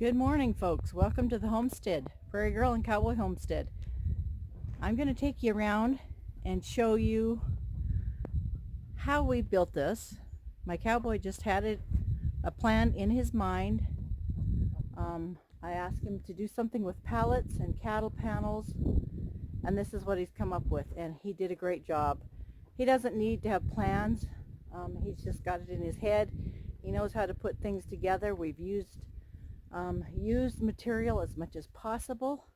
Good morning, folks. Welcome to the homestead, Prairie Girl and Cowboy Homestead. I'm going to take you around and show you how we built this. My cowboy just had a plan in his mind. I asked him to do something with pallets and cattle panels, and this is what he's come up with, and he did a great job. He doesn't need to have plans. He's just got it in his head. He knows how to put things together. We've used material as much as possible,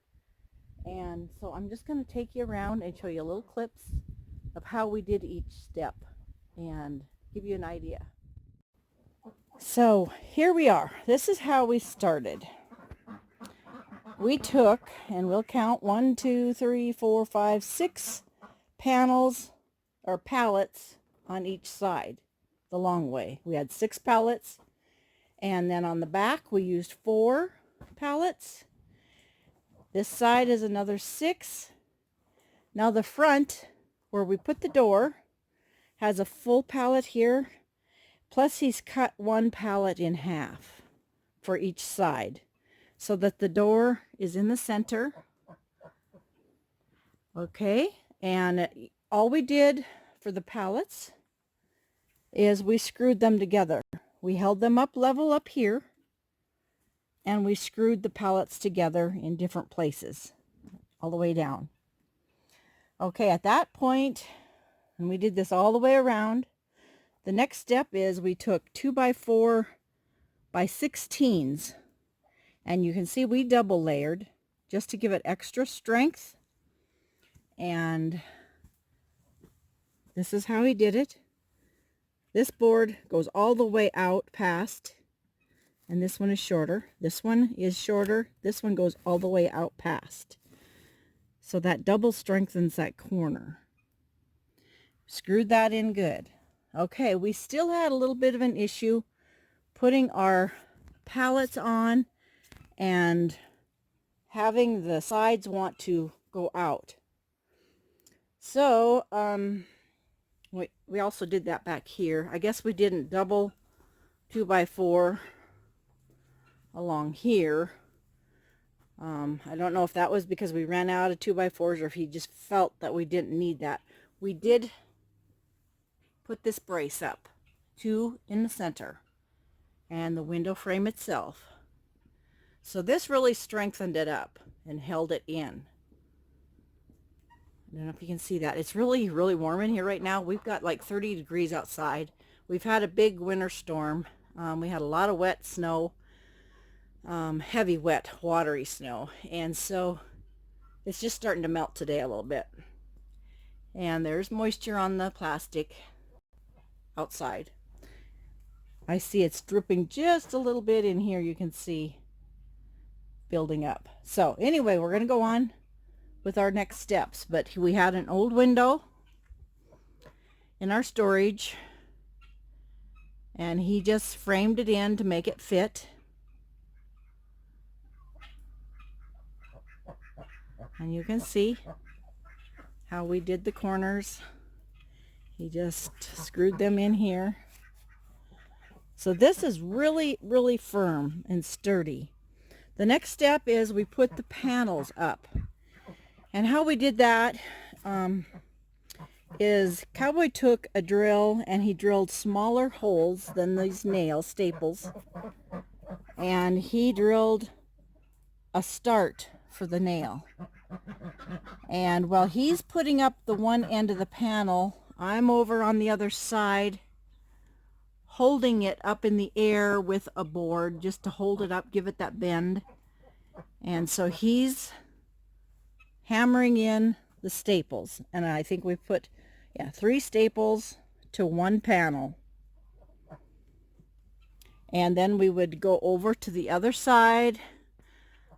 and so I'm just going to take you around and show you little clips of how we did each step and give you an idea. So here we are. This is how we started. We took, and we'll count 1, 2, 3, 4, 5, 6 panels or pallets on each side the long way. We had 6 pallets. And then on the back, we used 4 pallets. This side is another 6. Now the front, where we put the door, has a full pallet here. Plus he's cut 1 pallet in half for each side so that the door is in the center. Okay, and all we did for the pallets is we screwed them together. We held them up level up here, and we screwed the pallets together in different places, all the way down. Okay, at that point, and we did this all the way around, the next step is we took 2x4 by 16s, and you can see we double layered just to give it extra strength, and this is how he did it. This board goes all the way out past, and this one is shorter. This one is shorter. This one goes all the way out past. So that double strengthens that corner. Screwed that in good. Okay, we still had a little bit of an issue putting our pallets on and having the sides want to go out. So, we also did that back here. I guess we didn't double 2x4 along here. I don't know if that was because we ran out of 2x4s or if he just felt that we didn't need that. We did put this brace up, 2 in the center, and the window frame itself. So this really strengthened it up and held it in. I don't know if you can see that. It's really, really warm in here right now. We've got like 30 degrees outside. We've had a big winter storm. We had a lot of wet snow, heavy, wet, watery snow. And so it's just starting to melt today a little bit. And there's moisture on the plastic outside. I see it's dripping just a little bit in here. You can see building up. So anyway, we're going to go on with our next steps, but we had an old window in our storage, and he just framed it in to make it fit. And you can see how we did the corners. He just screwed them in here. So this is really, really firm and sturdy. The next step is we put the panels up. And how we did that is Cowboy took a drill and he drilled smaller holes than these nails, staples, and he drilled a start for the nail. And while he's putting up the one end of the panel, I'm over on the other side holding it up in the air with a board just to hold it up, give it that bend. And so he's hammering in the staples, and I think we put 3 staples to 1 panel, and then we would go over to the other side,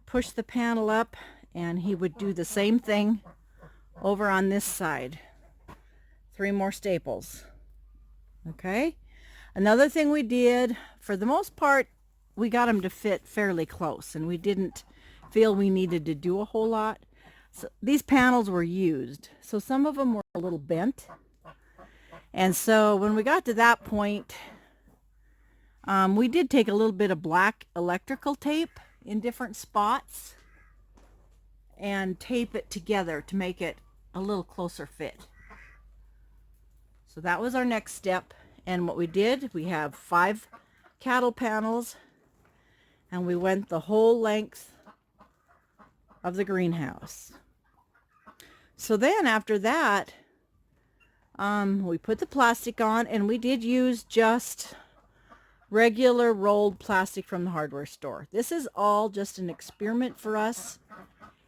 push the panel up, and he would do the same thing over on this side. 3 more staples. Okay, another thing we did, for the most part we got them to fit fairly close, and we didn't feel we needed to do a whole lot. So these panels were used, so some of them were a little bent, and so when we got to that point, we did take a little bit of black electrical tape in different spots and tape it together to make it a little closer fit. So that was our next step. And what we did, we have 5 cattle panels, and we went the whole length of the greenhouse. So then after that, we put the plastic on, and we did use just regular rolled plastic from the hardware store. This is all just an experiment for us.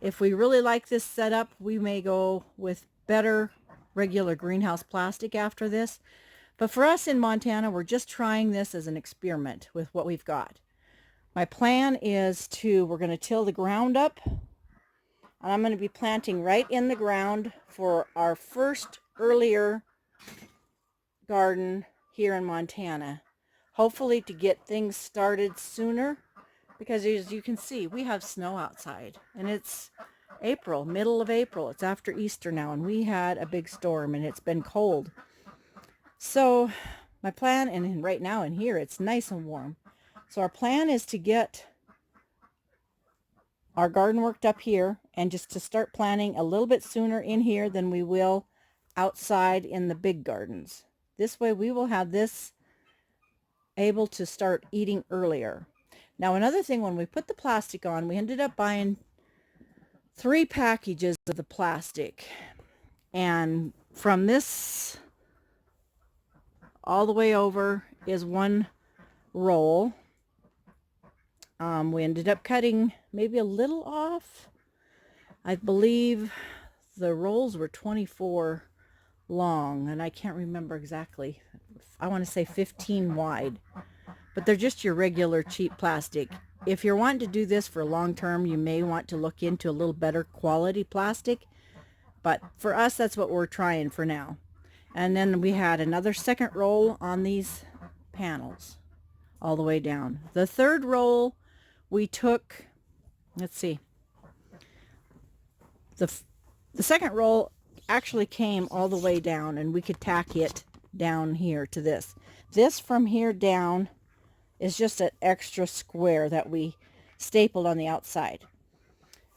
If we really like this setup, we may go with better regular greenhouse plastic after this. But for us in Montana, we're just trying this as an experiment with what we've got. My plan is we're going to till the ground up, and I'm going to be planting right in the ground for our first earlier garden here in Montana. Hopefully to get things started sooner, because as you can see, we have snow outside, and it's April, middle of April. It's after Easter now, and we had a big storm, and it's been cold. So my plan, and right now in here, it's nice and warm. So our plan is to get our garden worked up here, and just to start planting a little bit sooner in here than we will outside in the big gardens. This way we will have this able to start eating earlier. Now another thing, when we put the plastic on, we ended up buying 3 packages of the plastic, and from this all the way over is 1 roll. We ended up cutting maybe a little off. I believe the rolls were 24 long, and I can't remember exactly. I want to say 15 wide, but they're just your regular cheap plastic. If you're wanting to do this for long term, you may want to look into a little better quality plastic, but for us, that's what we're trying for now. And then we had another second roll on these panels all the way down. The third roll we took, let's see, the second roll actually came all the way down, and we could tack it down here to this. This from here down is just an extra square that we stapled on the outside.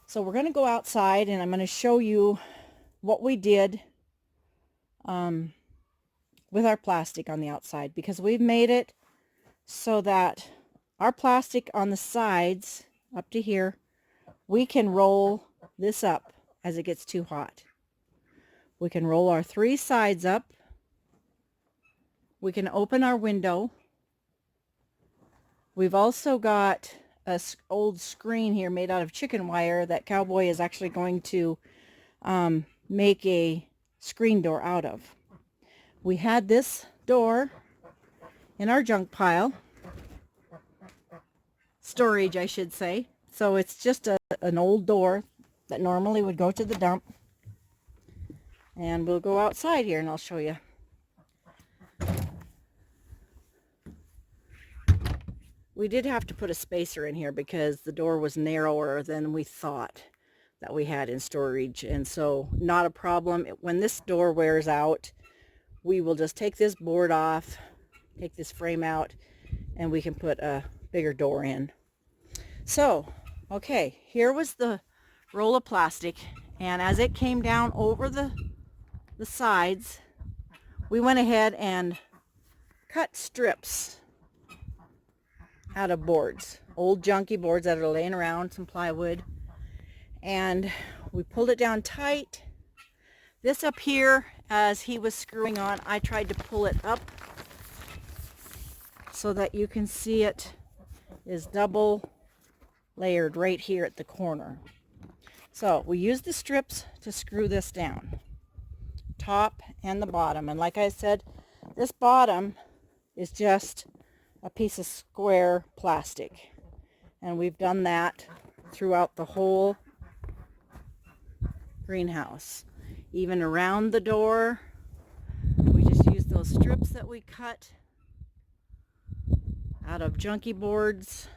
So we're going to go outside, and I'm going to show you what we did with our plastic on the outside, because we've made it so that our plastic on the sides up to here, we can roll this up as it gets too hot. We can roll our 3 sides up. We can open our window. We've also got a old screen here made out of chicken wire that Cowboy is actually going to make a screen door out of. We had this door in our junk pile. Storage, I should say. So it's just an old door that normally would go to the dump. And we'll go outside here and I'll show you. We did have to put a spacer in here because the door was narrower than we thought that we had in storage. And so not a problem. When this door wears out, we will just take this board off, take this frame out, and we can put a bigger door in. So, okay, here was the roll of plastic, and as it came down over the sides, we went ahead and cut strips out of boards, old junky boards that are laying around, some plywood, and we pulled it down tight. This up here, as he was screwing on, I tried to pull it up so that you can see it is double layered right here at the corner. So we used the strips to screw this down, top and the bottom. And like I said, this bottom is just a piece of square plastic, and we've done that throughout the whole greenhouse. Even around the door, we just use those strips that we cut out of junky boards,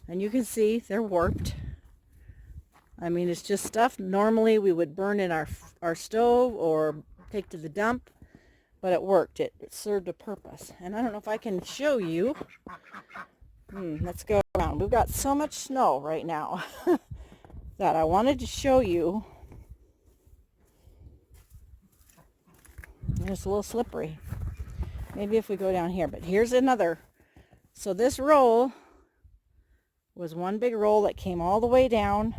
and you can see they're warped. I mean, it's just stuff normally we would burn in our stove or take to the dump, but it worked. It served a purpose. And I don't know if I can show you, Let's go around. We've got so much snow right now that I wanted to show you. It's a little slippery. Maybe if we go down here, but here's another. So this roll was one big roll that came all the way down.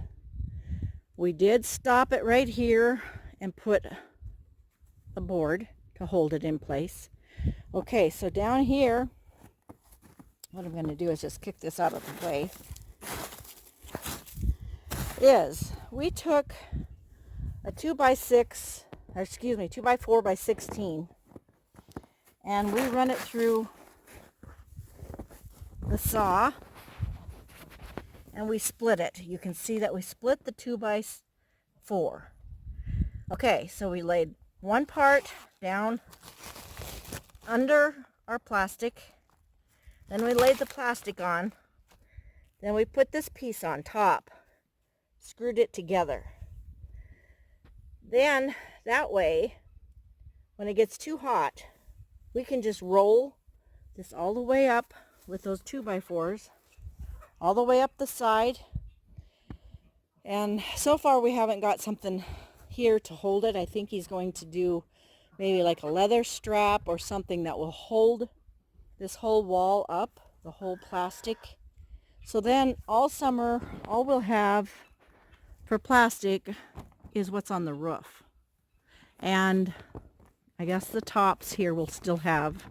We did stop it right here and put a board to hold it in place. Okay, so down here, what I'm going to do is just kick this out of the way. We took a 2x6, or excuse me, 2x4 by 16, and we run it through the saw, and we split it. You can see that we split the 2x4. Okay, so we laid one part down under our plastic, then we laid the plastic on, then we put this piece on top, screwed it together. Then that way, when it gets too hot, we can just roll this all the way up with those 2x4s, all the way up the side. And so far we haven't got something here to hold it. I think he's going to do maybe like a leather strap or something that will hold this whole wall up, the whole plastic. So then all summer, all we'll have for plastic is what's on the roof. And I guess the tops here will still have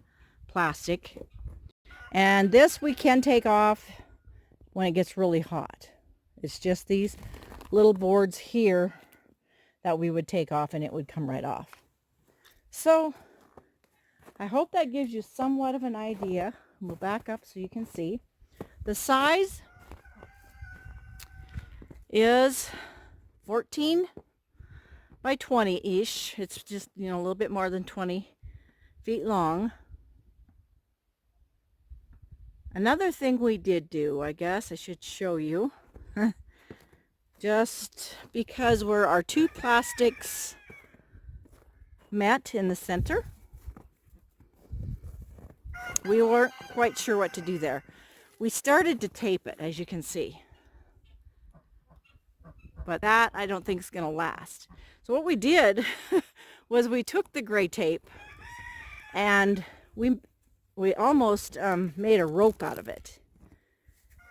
plastic. And this we can take off when it gets really hot. It's just these little boards here that we would take off and it would come right off. So I hope that gives you somewhat of an idea. We'll back up so you can see. The size is 14 by 20-ish. It's just, a little bit more than 20 feet long. Another thing we did do, I guess I should show you, just because where our two plastics met in the center, we weren't quite sure what to do there. We started to tape it, as you can see. But that I don't think is going to last. So what we did was we took the gray tape and we almost made a rope out of it.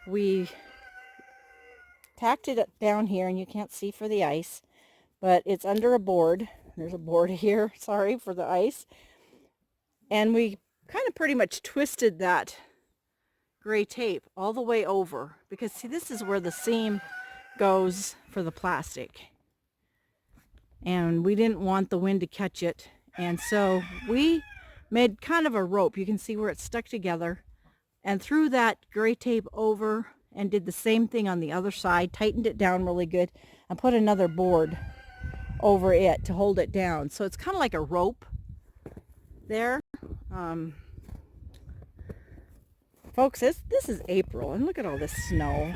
We tacked it down here, and you can't see for the ice, but it's under a board. There's a board here, sorry for the ice. And we kind of pretty much twisted that gray tape all the way over, because see, this is where the seam goes for the plastic, and we didn't want the wind to catch it, and so we made kind of a rope. You can see where it's stuck together, and threw that gray tape over and did the same thing on the other side, tightened it down really good, and put another board over it to hold it down. So it's kind of like a rope there. Folks, this is April, and look at all this snow.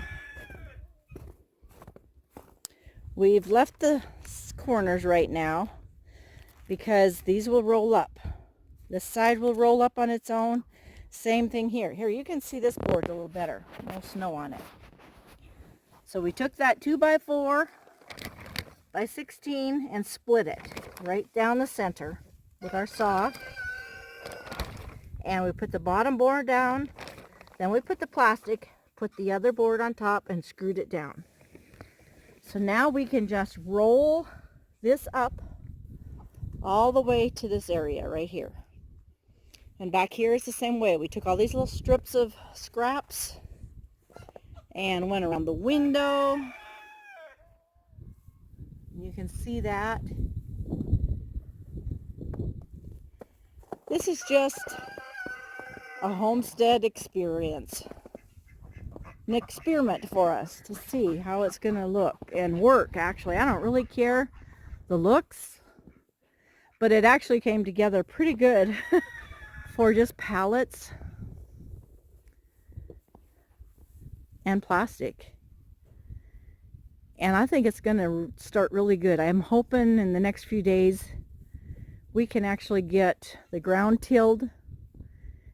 We've left the corners right now because these will roll up. This side will roll up on its own. Same thing here. Here, you can see this board a little better. No snow on it. So we took that 2x4 by 16 and split it right down the center with our saw. And we put the bottom board down. Then we put the plastic, put the other board on top, and screwed it down. So now we can just roll this up all the way to this area right here. And back here is the same way. We took all these little strips of scraps and went around the window. You can see that. This is just a homestead experience. An experiment for us to see how it's going to look and work. Actually, I don't really care the looks, but it actually came together pretty good for just pallets and plastic. And I think it's going to start really good. I'm hoping in the next few days we can actually get the ground tilled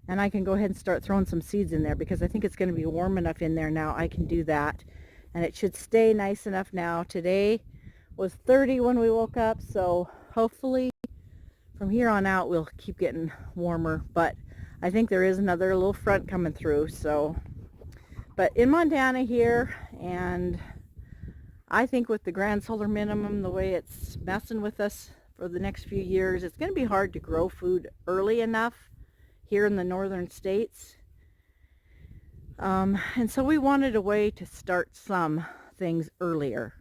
And I can go ahead and start throwing some seeds in there because I think it's going to be warm enough in there now. I can do that. And it should stay nice enough now. Today was 30 when we woke up, so hopefully from here on out we'll keep getting warmer. But I think there is another little front coming through. So, but in Montana here, and I think with the grand solar minimum, the way it's messing with us for the next few years, it's going to be hard to grow food early enough here in the northern states. And so we wanted a way to start some things earlier.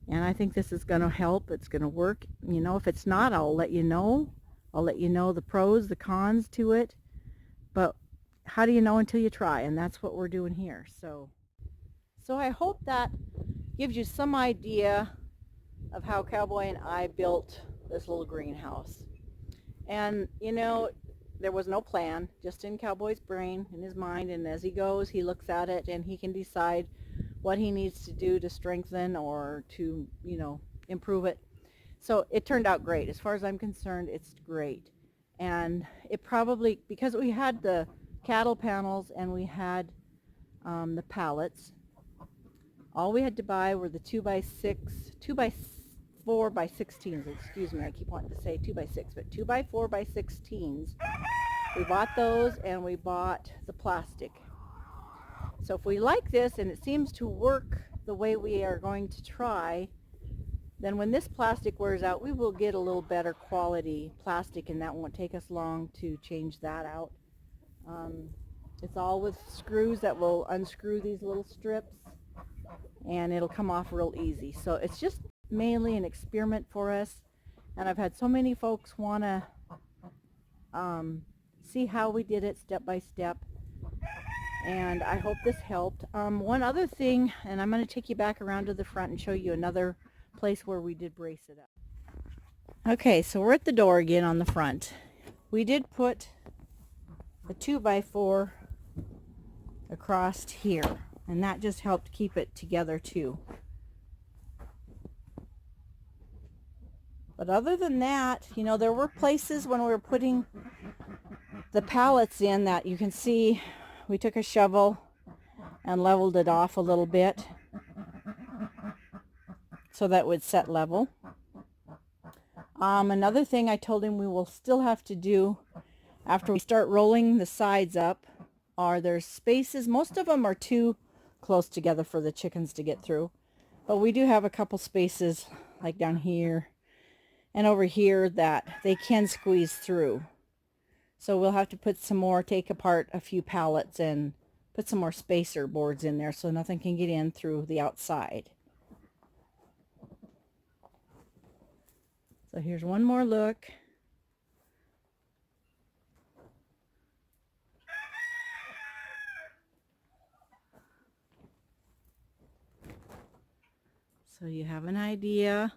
And I think this is going to help. It's going to work. You know, if it's not, I'll let you know. I'll let you know the pros, the cons to it. But how do you know until you try? And that's what we're doing here. So I hope that gives you some idea of how Cowboy and I built this little greenhouse. And, you know, there was no plan, just in Cowboy's brain, in his mind, and as he goes, he looks at it and he can decide what he needs to do to strengthen or to, you know, improve it. So it turned out great. As far as I'm concerned, it's great. And it probably, because we had the cattle panels and we had the pallets, all we had to buy were the 2x4 by 16s. Excuse me, I keep wanting to say 2x6, but 2x4 by 16s. We bought those and we bought the plastic. So if we like this and it seems to work the way we are going to try, then when this plastic wears out, we will get a little better quality plastic, and that won't take us long to change that out. It's all with screws that will unscrew these little strips, and it'll come off real easy. So it's just mainly an experiment for us, and I've had so many folks want to see how we did it step by step, and I hope this helped. One other thing, and I'm going to take you back around to the front and show you another place where we did brace it up. Okay, so we're at the door again on the front. We did put a 2x4 across here, and that just helped keep it together too. But other than that, you know, there were places when we were putting the pallets in that you can see we took a shovel and leveled it off a little bit so that it would set level. Another thing I told him we will still have to do after we start rolling the sides up are there's spaces. Most of them are too close together for the chickens to get through, but we do have a couple spaces like down here and over here that they can squeeze through. So we'll have to put some more, take apart a few pallets and put some more spacer boards in there so nothing can get in through the outside. So here's one more look. So you have an idea.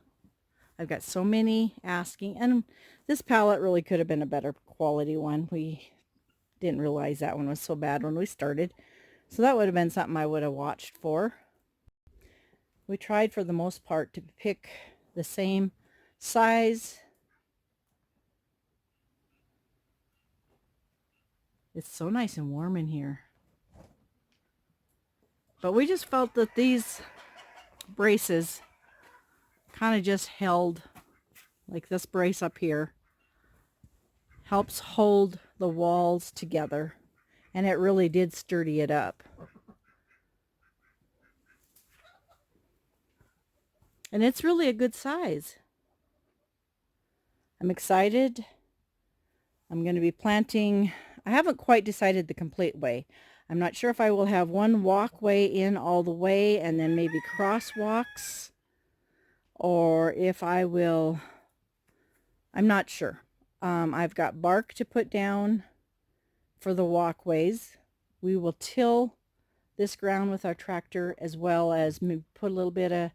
I've got so many asking, and this pallet really could have been a better quality one. We didn't realize that one was so bad when we started. So that would have been something I would have watched for. We tried for the most part to pick the same size. It's so nice and warm in here. But we just felt that these braces kind of just held, like this brace up here helps hold the walls together, and it really did sturdy it up. And it's really a good size. I'm excited. I'm going to be planting, I haven't quite decided the complete way. I'm not sure if I will have one walkway in all the way and then maybe crosswalks, or if I will, I'm not sure. I've got bark to put down for the walkways. We will till this ground with our tractor, as well as put a little bit of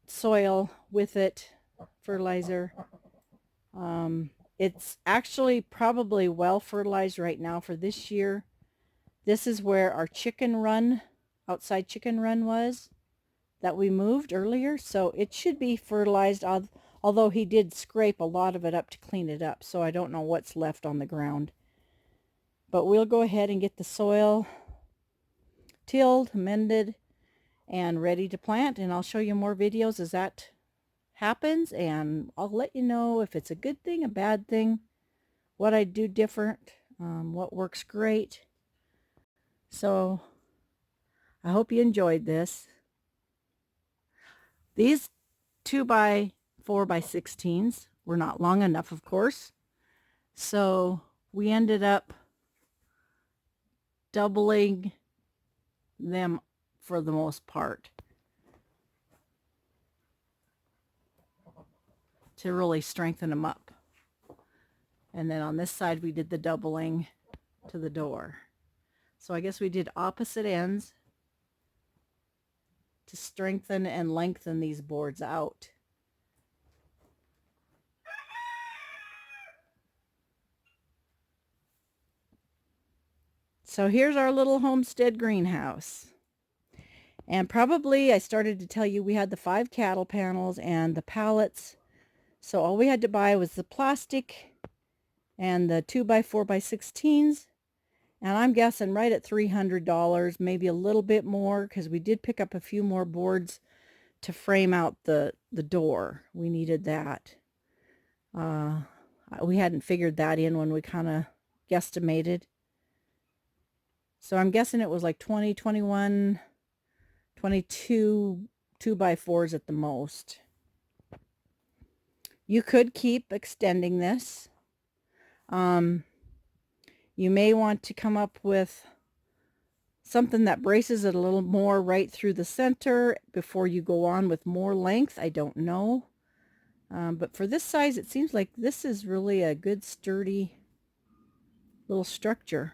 soil with it, fertilizer. It's actually probably well fertilized right now for this year. This is where our chicken run, outside chicken run was, that we moved earlier. So it should be fertilized, Although he did scrape a lot of it up to clean it up, so I don't know what's left on the ground. But we'll go ahead and get the soil tilled, mended, and ready to plant. And I'll show you more videos as that happens. And I'll let you know if it's a good thing, a bad thing, what I do different, what works great. So I hope you enjoyed this. These 2x4x16s were not long enough, of course. So we ended up doubling them for the most part to really strengthen them up. And then on this side we did the doubling to the door. So I guess we did opposite ends to strengthen and lengthen these boards out. So here's our little homestead greenhouse. And probably I started to tell you we had the 5 cattle panels and the pallets. So all we had to buy was the plastic and the 2x4x16s. And I'm guessing right at $300, maybe a little bit more, because we did pick up a few more boards to frame out the door. We needed that. We hadn't figured that in when we kind of guesstimated. So I'm guessing it was like 20, 21, 22 2x4s at the most. You could keep extending this. You may want to come up with something that braces it a little more right through the center before you go on with more length. I don't know. But for this size, it seems like this is really a good sturdy little structure.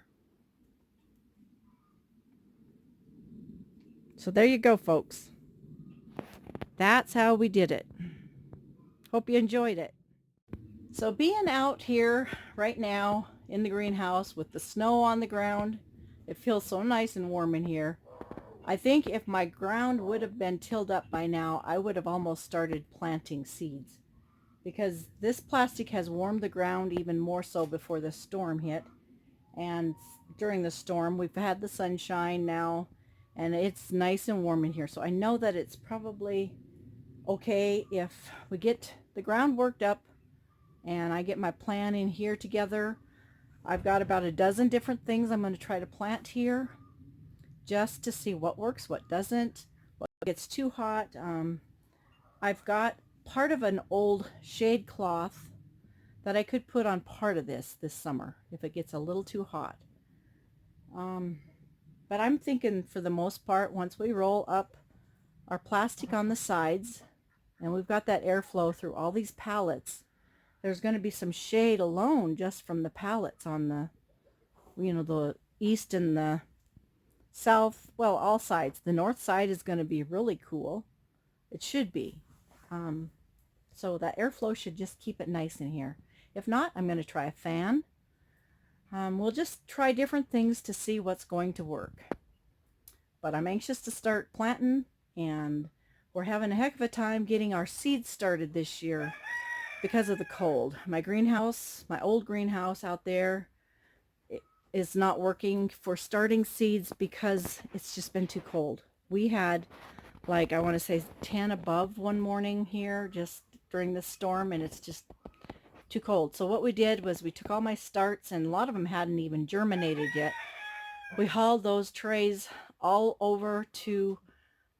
So there you go, folks. That's how we did it. Hope you enjoyed it. So being out here right now in the greenhouse with the snow on the ground, it feels so nice and warm in here. I think if my ground would have been tilled up by now, I would have almost started planting seeds, because this plastic has warmed the ground even more so before the storm hit. And during the storm, we've had the sunshine now, and it's nice and warm in here. So I know that it's probably okay if we get the ground worked up and I get my plan in here together. I've got about a dozen different things I'm going to try to plant here just to see what works, what doesn't, what gets too hot. I've got part of an old shade cloth that I could put on part of this summer if it gets a little too hot. But I'm thinking for the most part, once we roll up our plastic on the sides and we've got that airflow through all these pallets, there's going to be some shade alone just from the pallets on the, the east and the south, well, all sides. The north side is going to be really cool. It should be. So that airflow should just keep it nice in here. If not, I'm going to try a fan. We'll just try different things to see what's going to work. But I'm anxious to start planting, and we're having a heck of a time getting our seeds started this year because of the cold. My greenhouse, my old greenhouse out there, is not working for starting seeds because it's just been too cold. We had, like, I want to say 10 above one morning here just during the storm, and it's just too cold. So what we did was we took all my starts, and a lot of them hadn't even germinated yet. We hauled those trays all over to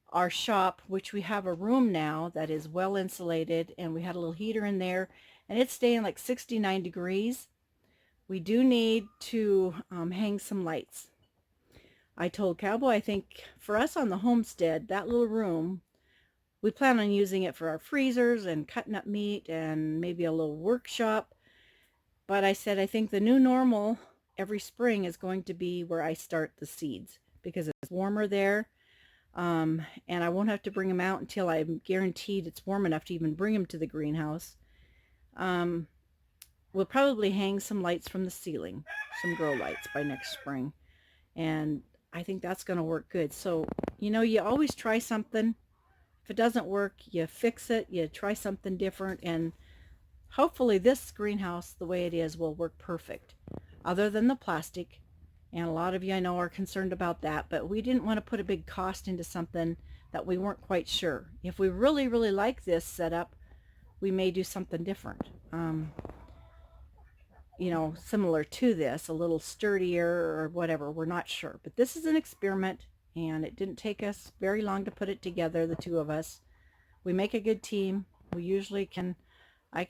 our shop, which we have a room now that is well insulated, and we had a little heater in there, and it's staying like 69 degrees. We do need to hang some lights. I told Cowboy, I think for us on the homestead, that little room, we plan on using it for our freezers and cutting up meat and maybe a little workshop. But I said, I think the new normal every spring is going to be where I start the seeds, because it's warmer there. And I won't have to bring them out until I'm guaranteed it's warm enough to even bring them to the greenhouse. We'll probably hang some lights from the ceiling, some grow lights by next spring. And I think that's going to work good. So, you always try something. If it doesn't work, you fix it, you try something different, and hopefully this greenhouse, the way it is, will work perfect. Other than the plastic, and a lot of you I know are concerned about that, but we didn't want to put a big cost into something that we weren't quite sure. If we really, really like this setup, we may do something different. You know, similar to this, a little sturdier or whatever. We're not sure. But this is an experiment, and it didn't take us very long to put it together, the two of us. We make a good team. We usually can, I'm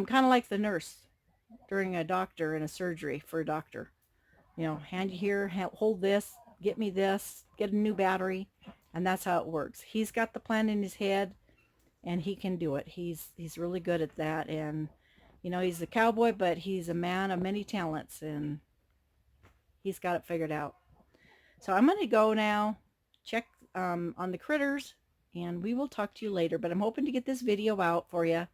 kind of like the nurse during a doctor in a surgery for a doctor. You know, hand you here, hold this, get me this, get a new battery, and that's how it works. He's got the plan in his head, and he can do it. He's really good at that, and you know, he's a cowboy, but he's a man of many talents, and he's got it figured out. So I'm going to go now, check on the critters, and we will talk to you later. But I'm hoping to get this video out for you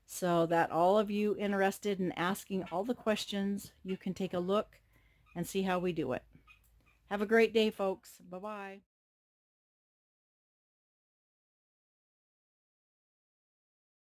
so that all of you interested in asking all the questions, you can take a look and see how we do it. Have a great day, folks. Bye-bye.